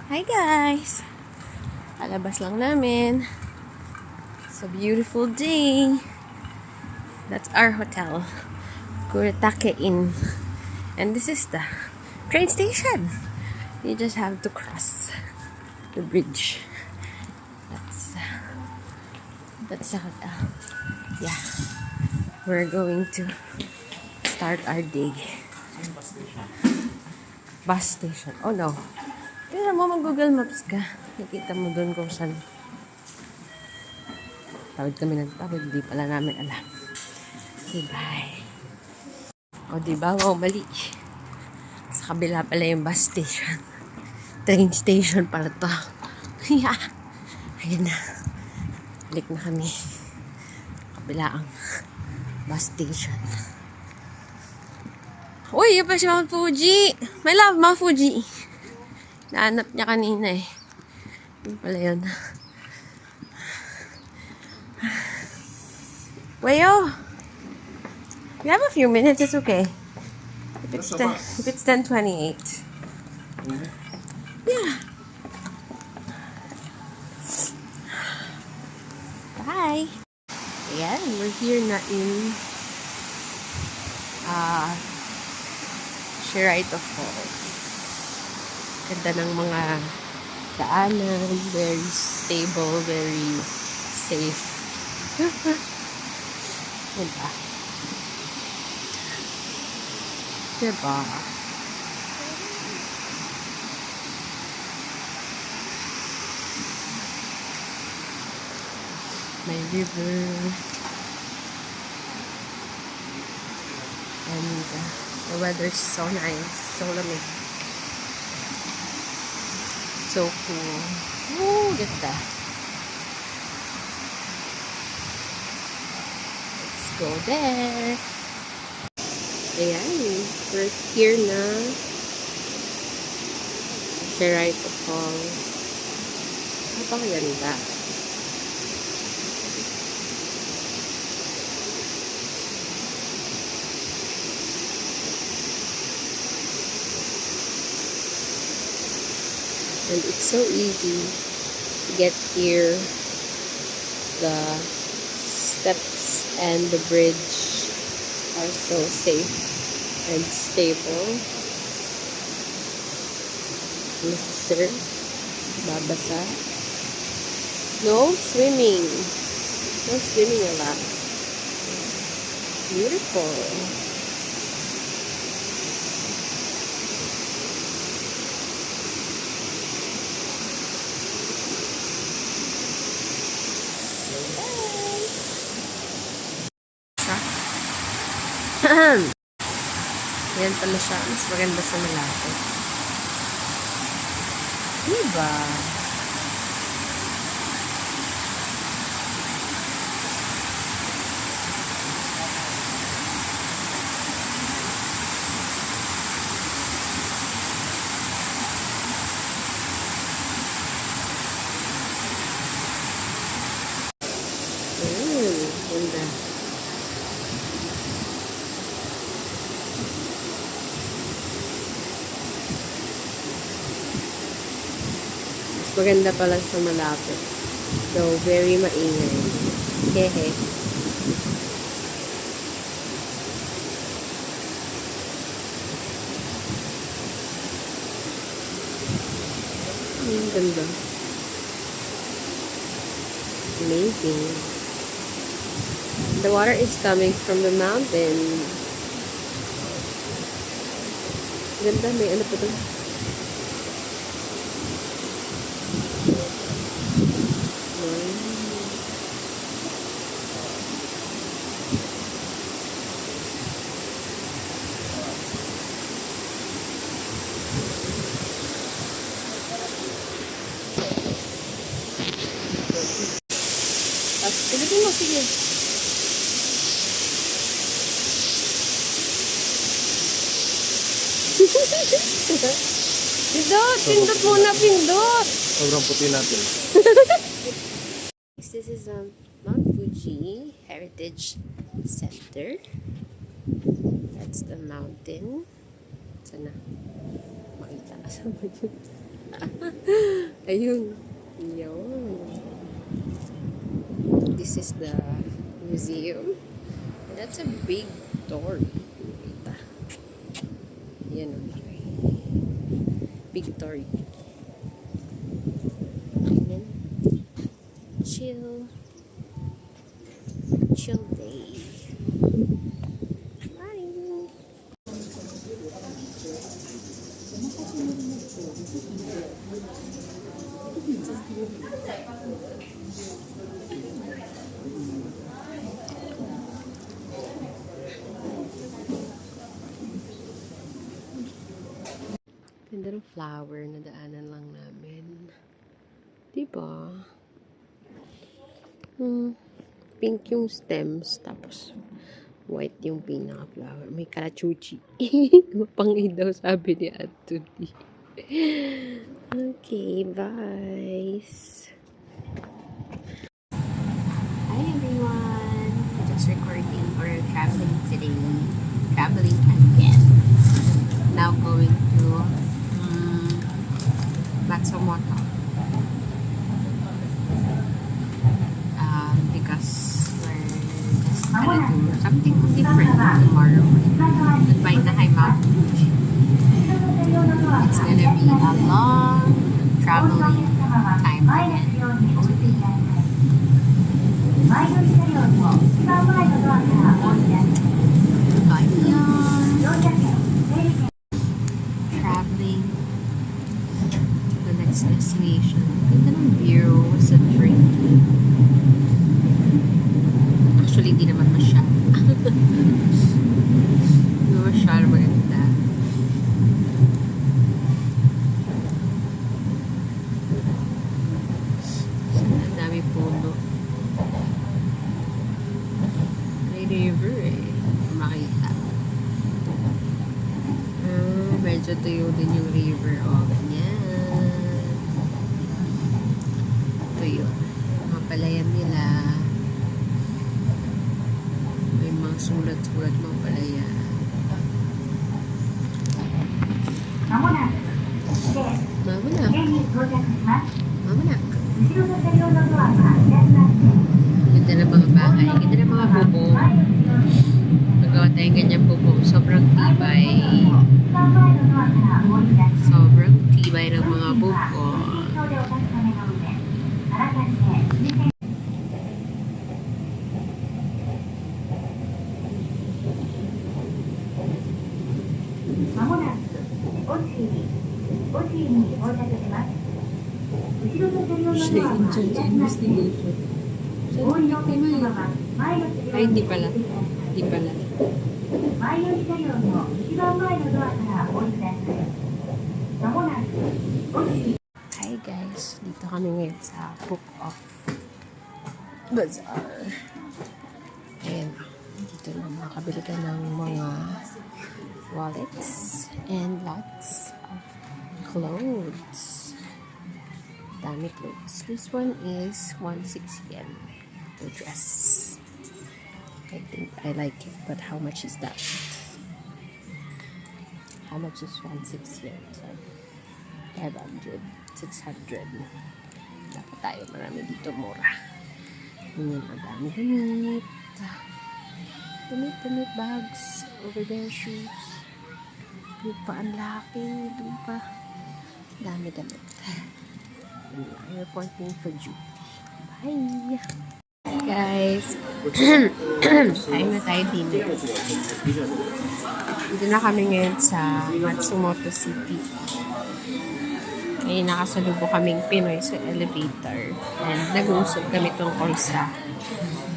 Hi guys! Alabas lang namin. It's a beautiful day. That's our hotel. Kuretake Inn. And this is the train station. You just have to cross the bridge. That's the hotel. Yeah. We're going to start our day. Bus station. Oh no. Tignan mo, mag-Google Maps ka. Nakita mo doon kung saan. Tawid kami ng tawid. Di pala namin alam. Okay, bye. O, diba? Wow, mali. Sa kabila pala yung bus station. Train station pala to. Yeah. Ayun na. Balik na kami. Kabila ang bus station. Uy, yun pa si Mount Fuji. My love, Mount Fuji. Naanap niya kanina eh. Yun pala yun. Wayo! We have a few minutes, it's okay. If it's 10:28. Yeah. Bye! Ayan, we're here na in Shiraito Falls. Ganda ng mga daanan, very stable, very safe. Diba? Diba? May river. And the weather's so nice, so lamig. So cool. Ooh, ganda. Let's go there. Ayan, we're here na. Shiraito Falls. Napakaganda. And it's so easy to get here. The steps and the bridge are so safe and stable. Sir, babasa. No swimming. No swimming allowed. Beautiful. Yan pala siya. Mas maganda sa malapit. Diba? Ganda. Maganda pala sa malapit. So, very maingay. Hehe. Ganda. Amazing. The water is coming from the mountain. Ganda. May ano pa doon? Pilitin mo, sige. Pindot muna, pindot. Sobrang puti natin. This is Mount Fuji Heritage Center. That's the mountain. Sana makita ka sa Ayun. Yun. This is the museum. That's a big door. Kita. Yan ang laki. Big door. Ayan. Chill. Chill day. Bye. Ganda ng flower na daanan lang namin. Diba? Pink yung stems, tapos white yung pinaka-flower. May kalachuchi. Mapangi daw, sabi ni Anthony. Okay, bye. Hi everyone! Just recording or traveling today. Traveling again. Now going to Matsumoto. Because we're just gonna do something different tomorrow. Goodbye na High Mountain Beach. It's gonna be a long traveling time again today. Traveling to the next destination. Ganda ng view sa drink. Actually, hindi naman masyado. Hindi masyado maganda. Ang dami puno. May river eh. Makita. Medyo tuyo din yung river. O, ganyan. Tuyo. Mga palayan nila. May mga sulat-sulat mga palayan. Mamunak. Mamunak. Ganda ng mga bahay. Ganda ng mga bubong. Nagawa tayong ganyan bubong. Sobrang tibay. Sobrang tibay ng mga bubong. Siya in-charge investigation. Ay, hindi pala. Hindi pala. Hi guys, dito kami ngayon sa Book of Bazaar. Ayan, dito na makakabili ka ng mga wallets and lots of clothes. Dami clothes. This one is 16 yen. The dress. I think I like it, but how much is that? How much is 16 yen? So, 500, 600. Dapat tayo marami dito mura. Ganyan, ang dami damit. Damit bags. Over there, shoes. Doon pa ang laki. Doon pa. Dami damit. I'm reporting for duty. Bye! Guys, kain na tayo dinner. Dito na kami ngayon sa Matsumoto City. Ngayon nakasalubo kaming Pinoy sa elevator. And nag-uusap kami tungkol sa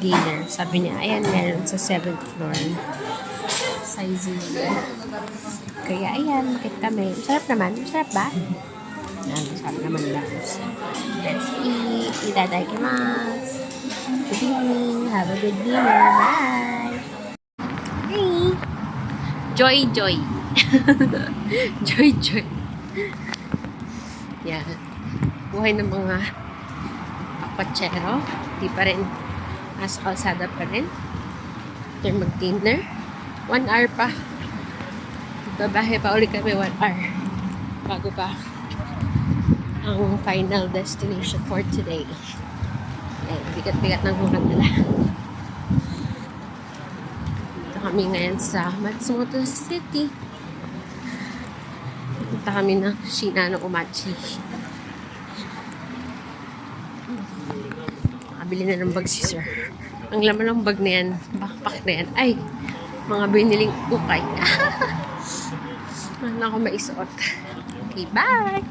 dinner. Sabi niya, ayan, meron sa 7th floor. Sizing. Kaya ayan, makit kami. Sarap naman. Sarap ba? Sarap naman lang. Let's eat. Itadakimasu. Good evening. Have a good dinner. Bye. Hey. Joy. Joy. Yan. Buhay ng mga papatsero. Di pa rin. Nasa kalsada pa rin. After mag-dinner. 1 hour pa. Babahe pa ulit kami 1 hour. Bago pa ang final destination for today. Ayan, bigat-bigat ng ulan nila. Dito kami ngayon sa Matsumoto City. Punta kami ng Shinano Umachi. Nakabili na ng bag si sir. Ang laman ng bag na yan, backpack na yan, ay, mga biniling ukay. Wala ako maisuot. Okay, bye!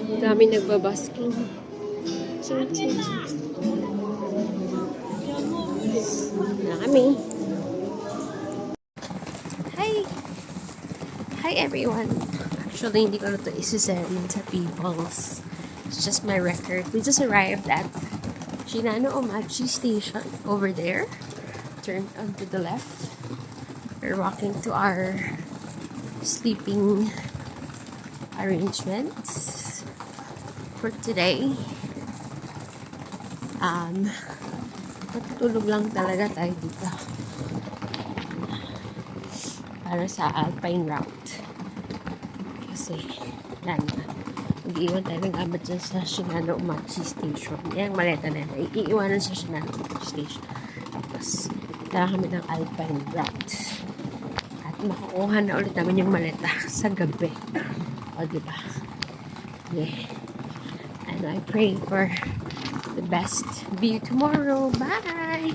Dami nagbabasking. Na kami. Hi! Hi everyone! Actually, hindi ko na ito isa-selling sa Peoples. It's just my record. We just arrived at Shinano Omachi Station over there. Turn onto the left. We're walking to our sleeping arrangements for today. Matutulog lang talaga tayo dito para sa Alpine route kasi yan na, mag-iwan tayo ng gamit dyan sa Shinano Umachi Station. Yan ang maleta na yan, iiwanan sa Shinano Umachi Station, tapos tara kami ng Alpine route at makukuha na ulit namin yung maleta sa gabi. O diba? Yeah. And I pray for the best view tomorrow. Bye!